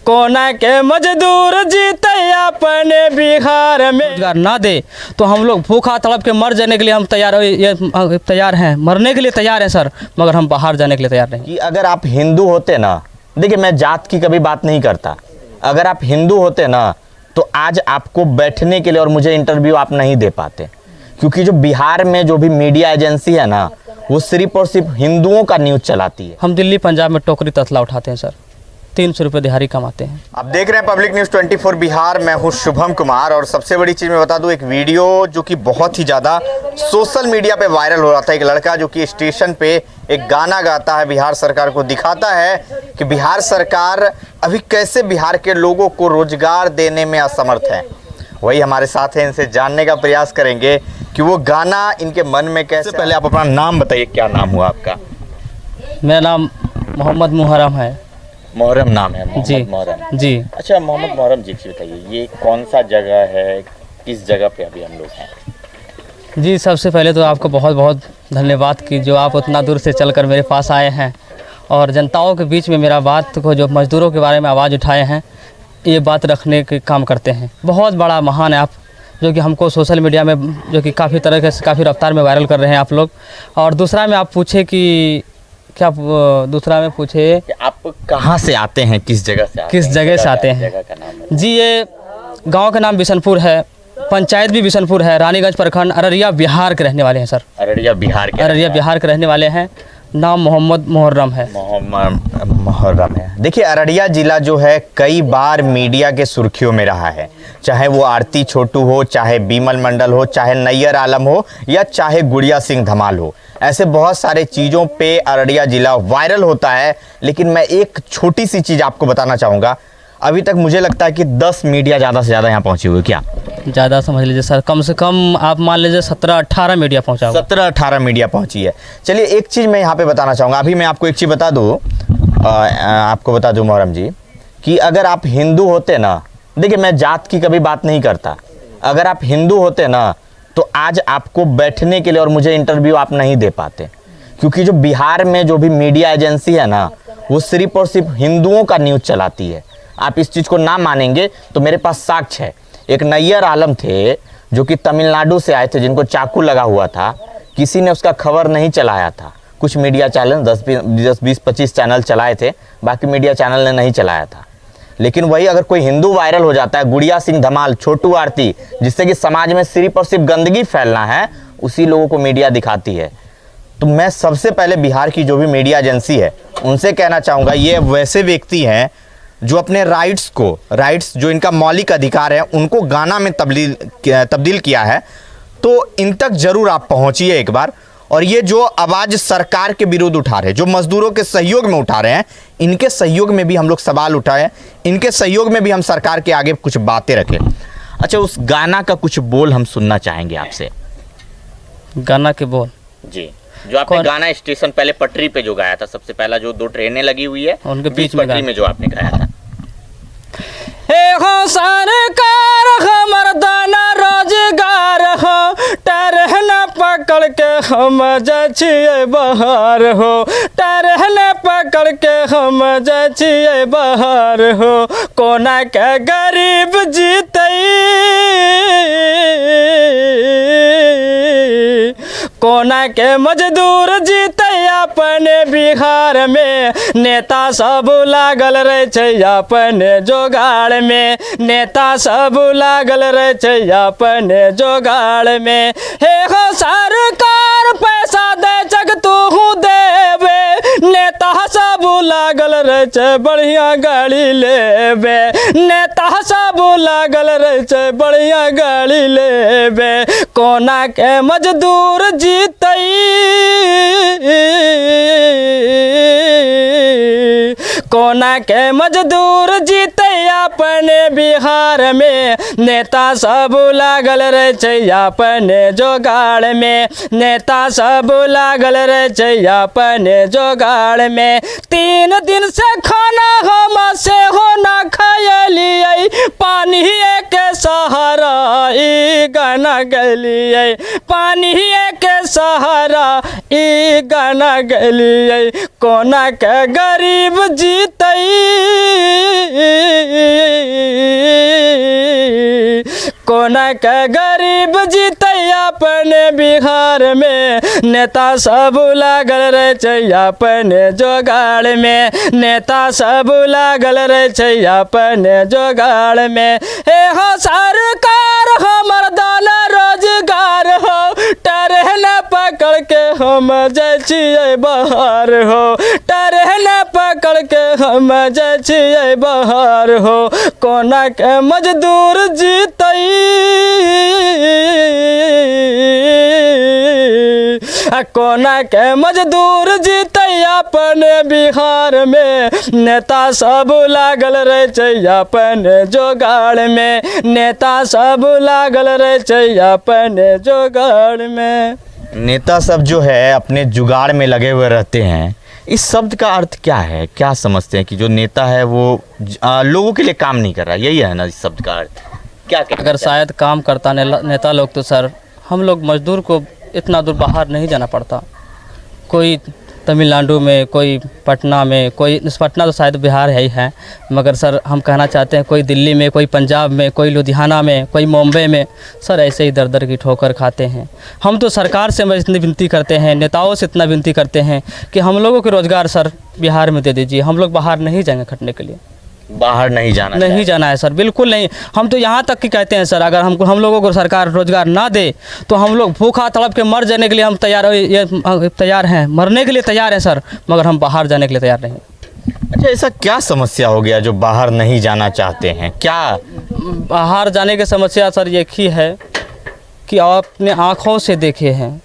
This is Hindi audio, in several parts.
कोना के मजदूर जीते अपने बिहार में, रोजगार ना दे तो हम लोग भूखा तड़प के मर जाने के लिए हम तैयार हैं, मरने के लिए तैयार हैं सर, मगर हम बाहर जाने के लिए तैयार नहीं। कि अगर आप हिंदू होते ना, देखिए मैं जात की कभी बात नहीं करता, अगर आप हिंदू होते ना तो आज आपको बैठने के लिए और मुझे इंटरव्यू आप नहीं दे पाते, क्योंकि जो बिहार में जो भी मीडिया एजेंसी है ना वो सिर्फ और सिर्फ हिंदुओं का न्यूज़ चलाती है। हम दिल्ली पंजाब में टोकरी तसला उठाते हैं सर, 300 रुपये दिहाड़ी कमाते हैं। आप देख रहे हैं पब्लिक न्यूज़ 24 बिहार, मैं हूं शुभम कुमार। और सबसे बड़ी चीज़ मैं बता दूं, एक वीडियो जो कि बहुत ही ज़्यादा सोशल मीडिया पे वायरल हो रहा था। एक लड़का जो कि स्टेशन पे एक गाना गाता है, बिहार सरकार को दिखाता है कि बिहार सरकार अभी कैसे बिहार के लोगों को रोजगार देने में असमर्थ है। वही हमारे साथ हैं, इनसे जानने का प्रयास करेंगे कि वो गाना इनके मन में कैसे। पहले आप अपना नाम बताइए, क्या नाम हुआ आपका? मेरा नाम मोहम्मद मुहर्रम है। मुहर्रम नाम है? मोहम्मद जी मुहर्रम जी। अच्छा, मोहम्मद मुहर्रम जी बताइए, ये कौन सा जगह है, किस जगह पे अभी हम लोग हैं? जी, सबसे पहले तो आपको बहुत बहुत धन्यवाद कि जो आप उतना दूर से चलकर मेरे पास आए हैं और जनताओं के बीच में मेरा बात को, जो मज़दूरों के बारे में आवाज़ उठाए हैं, ये बात रखने के काम करते हैं। बहुत बड़ा महान है आप, जो कि हमको सोशल मीडिया में जो कि काफ़ी तरह से काफ़ी रफ्तार में वायरल कर रहे हैं आप लोग। और दूसरा में आप पूछे कि क्या, दूसरा में पूछे कि आप कहाँ से आते हैं, किस जगह से आते हैं? जगह का नाम जी, ये गांव का नाम बिशनपुर है, पंचायत भी बिशनपुर है, रानीगंज प्रखंड, अररिया बिहार के रहने वाले हैं सर। अररिया बिहार के रहने वाले हैं। नाम मोहम्मद मुहर्रम है। मोहम्मद मुहर्रम है। देखिए, अररिया जिला जो है कई बार मीडिया के सुर्खियों में रहा है, चाहे वो आरती छोटू हो, चाहे बीमल मंडल हो, चाहे नैयर आलम हो, या चाहे गुड़िया सिंह धमाल हो। ऐसे बहुत सारे चीज़ों पे अररिया जिला वायरल होता है। लेकिन मैं एक छोटी सी चीज़ आपको बताना चाहूँगा, अभी तक मुझे लगता है कि 10 मीडिया ज़्यादा से ज़्यादा यहाँ पहुँची हुई। क्या ज़्यादा समझ लीजिए सर, कम से कम आप मान लीजिए 17-18 मीडिया पहुँचा। 17-18 मीडिया पहुँची है। चलिए, एक चीज़ मैं यहाँ पे बताना चाहूँगा। अभी मैं आपको एक चीज़ बता दूँ, आपको बता दूँ मुहर्रम जी, कि अगर आप हिंदू होते ना, देखिए मैं जात की कभी बात नहीं करता, अगर आप हिंदू होते ना तो आज आपको बैठने के लिए और मुझे इंटरव्यू आप नहीं दे पाते, क्योंकि जो बिहार में जो भी मीडिया एजेंसी है ना वो सिर्फ और सिर्फ हिंदुओं का न्यूज़ चलाती है। आप इस चीज़ को ना मानेंगे तो मेरे पास साक्ष्य है। एक नैयर आलम थे जो कि तमिलनाडु से आए थे, जिनको चाकू लगा हुआ था, किसी ने उसका खबर नहीं चलाया था। कुछ मीडिया चैनल 10-20-25 चैनल चलाए थे, बाकी मीडिया चैनल ने नहीं चलाया था। लेकिन वही अगर कोई हिंदू वायरल हो जाता है, गुड़िया सिंह धमाल, छोटू आरती, जिससे कि समाज में सिर्फ और सिर्फ गंदगी फैलना है, उसी लोगों को मीडिया दिखाती है। तो मैं सबसे पहले बिहार की जो भी मीडिया एजेंसी है उनसे कहना चाहूँगा, ये वैसे व्यक्ति हैं जो अपने राइट्स जो इनका मौलिक अधिकार है उनको गाना में तब्दील किया है। तो इन तक जरूर आप पहुँचिए एक बार। और ये जो आवाज़ सरकार के विरुद्ध उठा रहे हैं, जो मजदूरों के सहयोग में उठा रहे हैं, इनके सहयोग में भी हम लोग सवाल उठाएं, इनके सहयोग में भी हम सरकार के आगे कुछ बातें रखें। अच्छा, उस गाना का कुछ बोल हम सुनना चाहेंगे आपसे। गाना के बोल? जी, जो आपने गाना स्टेशन पहले पटरी पे जो गाया था, सबसे पहला जो 2 ट्रेनें लगी हुई है उनके बीच पटरी में जो आपने गाया था। हो सरकार हमर दाना रोजगार हो, टरहना पकड़ के हम जाइए बाहर हो, टरहना पकड़ के हम जाइए बाहर हो, कोना के गरीब जीते, कोना के मजदूर जीते अपने बिहार में, नेता सब लागल रहे छै अपने जोगाड़ में, नेता सब लागल रहे छै अपने जोगाड़ में। हे हो सरकार पैसा दे जग तू देवे, नेता सब लागल रहे छै बढ़िया गाड़ी लेवे, नेता सब लागल रहे छै बढ़िया गाड़ी लेवे, कोना के मजदूर जीते, कोना के मजदूर जीते अपने बिहार में, नेता सब लागल रहे छै अपने जोगाड़ में, नेता सब लागल रहे छै अपने जोगाड़ में। 3 दिन से खाना हम से हो ना खैलिए, पानी के सहारा ई गाना गलिए, पानी के सहारा ई गाना गलिए, कोना के गरीब जीते, कौन के गरीब जीते अपने बिहार में, नेता सब लागल रहे छै अपने जोगाड़ में, नेता सब लागल रहे छै अपने जोगाड़ में। हे हो सरकार हमर दाना रोजगार हो, ट्रेन पकड़ के हम जाइ छियै बाहर हो, ट्रेन पकड़ के हम जाइ छियै बाहर हो। कोना के मजदूर जीतै, कोना के मजदूर जीतै अपने बिहार में, नेता सब लागल रहे छै अपने जोगाड़ में, नेता सब लागल रहे छै अपने जोगाड़ में। नेता सब जो है अपने जुगाड़ में लगे हुए रहते हैं, इस शब्द का अर्थ क्या है? क्या समझते हैं कि जो नेता है वो लोगों के लिए काम नहीं कर रहा, यही है ना इस शब्द का अर्थ? क्या अगर शायद काम करता नेता लोग तो सर हम लोग मजदूर को इतना दूर बाहर नहीं जाना पड़ता। कोई तमिलनाडु में, कोई पटना में, कोई पटना तो शायद बिहार है ही है, मगर सर हम कहना चाहते हैं कोई दिल्ली में, कोई पंजाब में, कोई लुधियाना में, कोई मुंबई में, सर ऐसे ही दर दर की ठोकर खाते हैं। हम तो सरकार से इतनी विनती करते हैं, नेताओं से इतना विनती करते हैं कि हम लोगों को रोज़गार सर बिहार में दे दीजिए। हम लोग बाहर नहीं जाएंगे खटने के लिए, बाहर नहीं जाना है सर, बिल्कुल नहीं। हम तो यहाँ तक कि कहते हैं सर अगर हम लोगों को सरकार रोजगार ना दे तो हम लोग भूखा तड़प के मर जाने के लिए हम तैयार हैं, मरने के लिए तैयार हैं सर, मगर हम बाहर जाने के लिए तैयार नहीं। अच्छा, ऐसा क्या समस्या हो गया जो बाहर नहीं जाना चाहते हैं? क्या बाहर जाने की समस्या सर एक ही है कि आप अपने आँखों से देखे हैं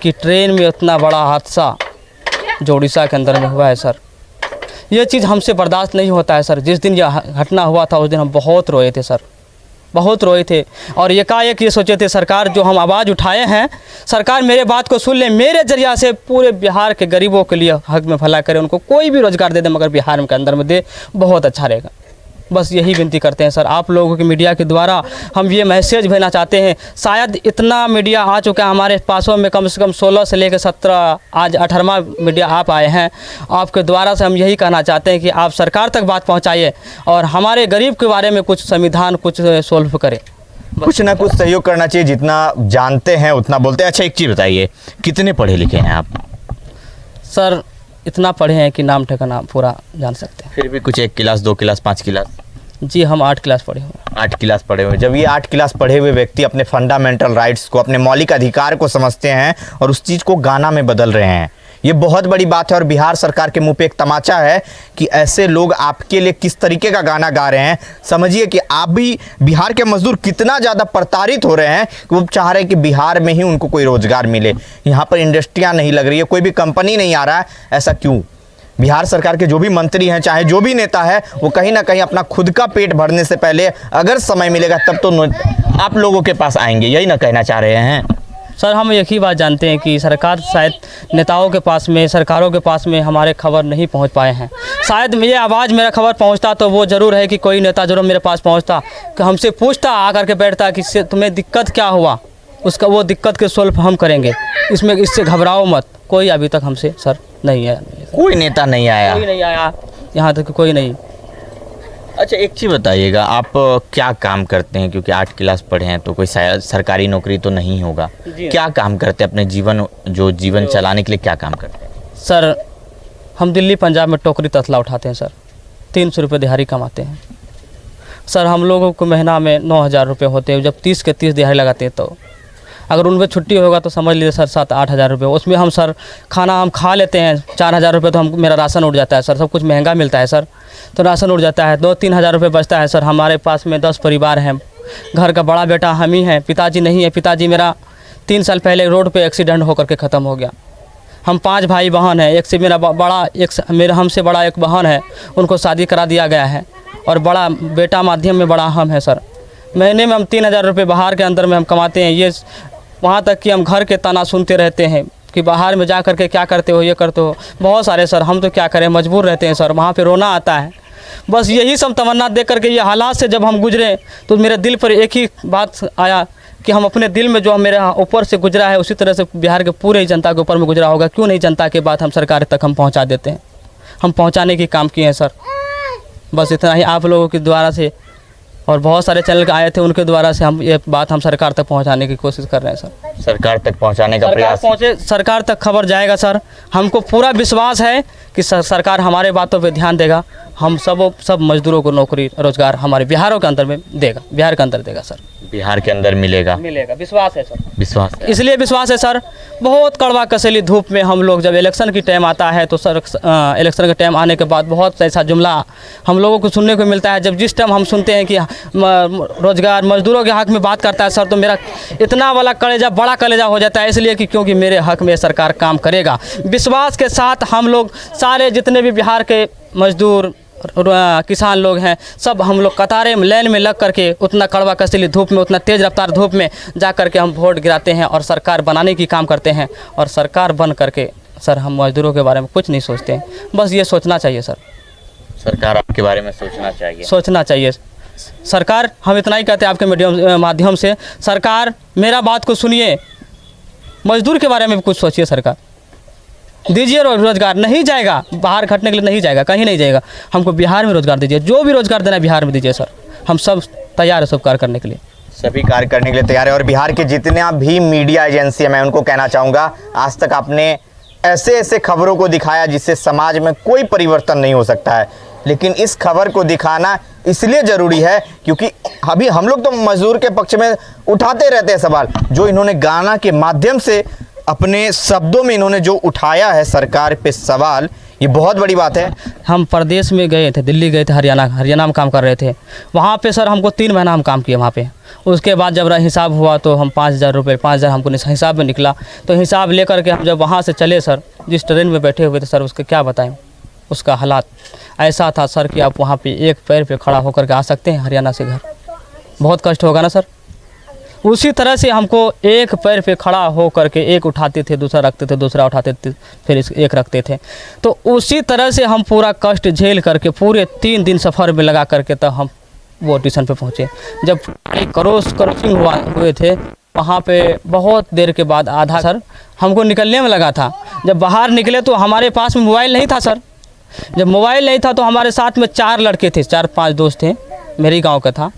कि ट्रेन में इतना बड़ा हादसा जो उड़ीसा के अंदर में हुआ है सर, ये चीज़ हमसे बर्दाश्त नहीं होता है सर। जिस दिन यह घटना हुआ था उस दिन हम बहुत रोए थे सर, बहुत रोए थे, और एकाएक ये सोचे थे सरकार जो हम आवाज़ उठाए हैं, सरकार मेरे बात को सुन ले, मेरे जरिया से पूरे बिहार के गरीबों के लिए हक में भला करे, उनको कोई भी रोज़गार दे दे मगर बिहार के अंदर में दे, बहुत अच्छा रहेगा। बस यही विनती करते हैं सर आप लोगों के मीडिया के द्वारा हम ये मैसेज भेजना चाहते हैं। शायद इतना मीडिया आ चुका है हमारे पासों में, कम से कम 16 से लेकर 17 आज 18वां मीडिया आप आए हैं। आपके द्वारा से हम यही कहना चाहते हैं कि आप सरकार तक बात पहुंचाइए और हमारे गरीब के बारे में कुछ संविधान कुछ सोल्व करें, कुछ ना कुछ सहयोग करना चाहिए। जितना जानते हैं उतना बोलते हैं। अच्छा, एक चीज़ बताइए, कितने पढ़े लिखे हैं आप? सर इतना पढ़े हैं कि नाम ठिकाना पूरा जान सकते हैं। फिर भी कुछ 1 क्लास 2 क्लास 5 क्लास? जी हम 8 क्लास पढ़े हुए। 8 क्लास पढ़े हुए। जब ये 8 क्लास पढ़े हुए व्यक्ति अपने फंडामेंटल राइट्स को, अपने मौलिक अधिकार को समझते हैं और उस चीज़ को गाना में बदल रहे हैं, ये बहुत बड़ी बात है। और बिहार सरकार के मुंह पे एक तमाचा है कि ऐसे लोग आपके लिए किस तरीके का गाना गा रहे हैं। समझिए कि आप भी बिहार के मजदूर कितना ज़्यादा प्रताड़ित हो रहे हैं कि वो चाह रहे हैं कि बिहार में ही उनको कोई रोज़गार मिले। यहाँ पर इंडस्ट्रियाँ नहीं लग रही है, कोई भी कंपनी नहीं आ रहा है। ऐसा क्यों? बिहार सरकार के जो भी मंत्री हैं, चाहे जो भी नेता है, वो कहीं ना कहीं अपना खुद का पेट भरने से पहले अगर समय मिलेगा तब तो आप लोगों के पास आएंगे, यही ना कहना चाह रहे हैं? सर हम एक ही बात जानते हैं कि सरकार शायद नेताओं के पास में, सरकारों के पास में हमारे खबर नहीं पहुंच पाए हैं। शायद ये आवाज़ मेरा खबर पहुंचता तो वो ज़रूर है कि कोई नेता जरूर मेरे पास पहुंचता, कि हमसे पूछता आकर के बैठता कि तुम्हें दिक्कत क्या हुआ, उसका वो दिक्कत के सॉल्व हम करेंगे, इसमें इससे घबराओ मत। कोई अभी तक हमसे सर नहीं है, कोई नेता नहीं आया, कोई नहीं आया यहाँ तक, कोई नहीं। अच्छा, एक चीज़ बताइएगा, आप क्या काम करते हैं? क्योंकि 8 क्लास पढ़े हैं तो कोई सरकारी नौकरी तो नहीं होगा। क्या काम करते हैं अपने जीवन चलाने के लिए? क्या काम करते हैं? सर हम दिल्ली पंजाब में टोकरी तसला उठाते हैं सर, 300 रुपये दिहाड़ी कमाते हैं सर। हम लोगों को महीना में 9,000 रुपये होते हैं। जब 30 के 30 दिहाड़ी लगाते हैं तो अगर उनमें छुट्टी होगा तो समझ लीजिए सर 7-8 हज़ार रुपये। उसमें हम सर खाना हम खा लेते हैं, 4,000 रुपये तो हम मेरा राशन उड़ जाता है सर। सब कुछ महंगा मिलता है सर, तो राशन उड़ जाता है। 2-3 हज़ार रुपये बचता है सर। हमारे पास में 10 परिवार हैं। घर का बड़ा बेटा हम ही हैं, पिताजी नहीं है। पिताजी मेरा 3 साल पहले रोड पे एक्सीडेंट होकर के ख़त्म हो गया। हम 5 भाई बहन हैं। एक से मेरा बड़ा, मेरा हमसे बड़ा एक बहन है, उनको शादी करा दिया गया है, और बड़ा बेटा माध्यम में बड़ा हम है सर। महीने में हम 3,000 रुपये बाहर के अंदर में हम कमाते हैं। ये वहाँ तक कि हम घर के ताना सुनते रहते हैं कि बाहर में जा कर के क्या करते हो, ये करते हो, बहुत सारे सर। हम तो क्या करें, मजबूर रहते हैं सर। वहाँ पे रोना आता है। बस यही सब तमन्ना देख कर के ये हालात से जब हम गुजरे तो मेरे दिल पर एक ही बात आया कि हम अपने दिल में जो मेरे ऊपर से गुजरा है उसी तरह से बिहार के पूरे जनता के ऊपर में गुजरा होगा। क्यों नहीं जनता के बात हम सरकार तक हम पहुँचा देते हैं। हम पहुँचाने की काम किए हैं सर। बस इतना ही आप लोगों के द्वारा से और बहुत सारे चैनल आए थे, उनके द्वारा से हम ये बात हम सरकार तक पहुंचाने की कोशिश कर रहे हैं सर। सरकार तक पहुंचाने का सरकार प्रयास। पहुंचे, सरकार तक खबर जाएगा सर। हमको पूरा विश्वास है कि सरकार हमारे बातों पे ध्यान देगा। हम सब मजदूरों को नौकरी रोजगार हमारे बिहारों के अंदर में देगा, बिहार के अंदर देगा सर। बिहार के अंदर मिलेगा, विश्वास है सर। विश्वास है। इसलिए विश्वास है सर। बहुत कड़वा कसेली धूप में हम लोग जब इलेक्शन की टाइम आता है तो सर इलेक्शन के टाइम आने के बाद बहुत ऐसा जुमला हम लोगों को सुनने को मिलता है। जब जिस टाइम हम सुनते हैं कि रोजगार मजदूरों के हक में बात करता है सर, तो मेरा इतना वाला कलेजा, बड़ा कलेजा हो जाता है। इसलिए कि क्योंकि मेरे हक में सरकार काम करेगा। विश्वास के साथ हम लोग सारे जितने भी बिहार के मजदूर किसान लोग हैं, सब हम लोग कतारे में लाइन में लग करके उतना कड़वा कसीली धूप में, उतना तेज़ रफ्तार धूप में जा करके हम वोट गिराते हैं और सरकार बनाने की काम करते हैं। और सरकार बन करके सर हम मजदूरों के बारे में कुछ नहीं सोचते हैं। बस ये सोचना चाहिए सर, सरकार आपके बारे में सोचना चाहिए। सरकार, हम इतना ही कहते हैं आपके माध्यम से, सरकार मेरा बात को सुनिए, मजदूर के बारे में भी कुछ सोचिए। सरकार दीजिए रोजगार, नहीं जाएगा बाहर खटने के लिए, नहीं जाएगा, कहीं नहीं जाएगा। हमको बिहार में रोजगार दीजिए, जो भी रोजगार देना है बिहार में दीजिए सर। हम सब तैयार है सब कार्य करने के लिए, सभी कार्य करने के लिए तैयार है। और बिहार के जितने भी मीडिया एजेंसी है, मैं उनको कहना चाहूँगा, आज तक आपने ऐसे ऐसे खबरों को दिखाया जिससे समाज में कोई परिवर्तन नहीं हो सकता है, लेकिन इस खबर को दिखाना इसलिए ज़रूरी है क्योंकि अभी हम लोग तो मजदूर के पक्ष में उठाते रहते हैं सवाल, जो इन्होंने गाना के माध्यम से अपने शब्दों में इन्होंने जो उठाया है सरकार पे सवाल, ये बहुत बड़ी बात है। हम प्रदेश में गए थे, दिल्ली गए थे, हरियाणा में काम कर रहे थे। वहाँ पे सर हमको 3 महीना हम काम किए वहाँ पे। उसके बाद जब हिसाब हुआ तो हम 5,000 रुपये, 5,000 हमको हिसाब में निकला। तो हिसाब ले करके हम जब वहाँ से चले सर, जिस ट्रेन में बैठे हुए थे सर, उसके क्या बताएं, उसका हालात ऐसा था सर कि आप वहाँ पे एक पैर पे खड़ा होकर के आ सकते हैं हरियाणा से घर, बहुत कष्ट होगा ना सर। उसी तरह से हमको एक पैर पे खड़ा हो करके एक उठाते थे, दूसरा रखते थे, दूसरा उठाते थे, फिर एक रखते थे। तो उसी तरह से हम पूरा कष्ट झेल करके पूरे 3 दिन सफ़र में लगा करके तब हम वो स्टेशन पे पहुँचे। जब क्रॉसिंग हुए थे वहाँ पे बहुत देर के बाद आधा सर हमको निकलने में लगा था। जब बाहर निकले तो हमारे पास में मोबाइल नहीं था सर। जब मोबाइल नहीं था तो हमारे साथ में 4 लड़के थे, 4-5 दोस्त थे, मेरे ही गाँव का था।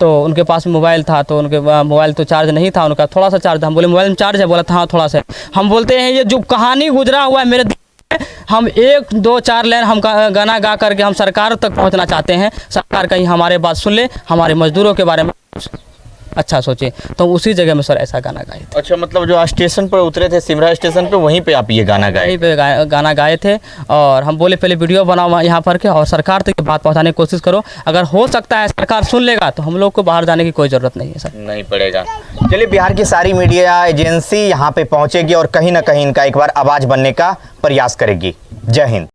तो उनके पास में मोबाइल था, तो उनके मोबाइल तो चार्ज नहीं था, उनका थोड़ा सा चार्ज था। हम बोले मोबाइल में चार्ज है, बोला था हाँ थोड़ा सा। हम बोलते हैं ये जो कहानी गुजरा हुआ है मेरे, हम 1-2-4 लाइन हम गाना गा करके हम सरकार तक पहुंचना चाहते हैं। सरकार कहीं हमारे बात सुन ले, हमारे मजदूरों के बारे में अच्छा सोचे। तो उसी जगह में सर ऐसा गाना गाए थे। अच्छा, मतलब जो स्टेशन पर उतरे थे, सिमरा स्टेशन पे, वहीं पे आप ये गाना गाए? वहीं पे गाना गाए थे। और हम बोले पहले वीडियो बनाओ यहाँ पर के और सरकार तक बात पहुँचाने की कोशिश करो। अगर हो सकता है सरकार सुन लेगा तो हम लोग को बाहर जाने की कोई ज़रूरत नहीं है सर, नहीं पड़ेगा। चलिए, बिहार की सारी मीडिया एजेंसी यहाँ पे पहुँचेगी और कहीं ना कहीं इनका एक बार आवाज़ बनने का प्रयास करेगी। जय हिंद।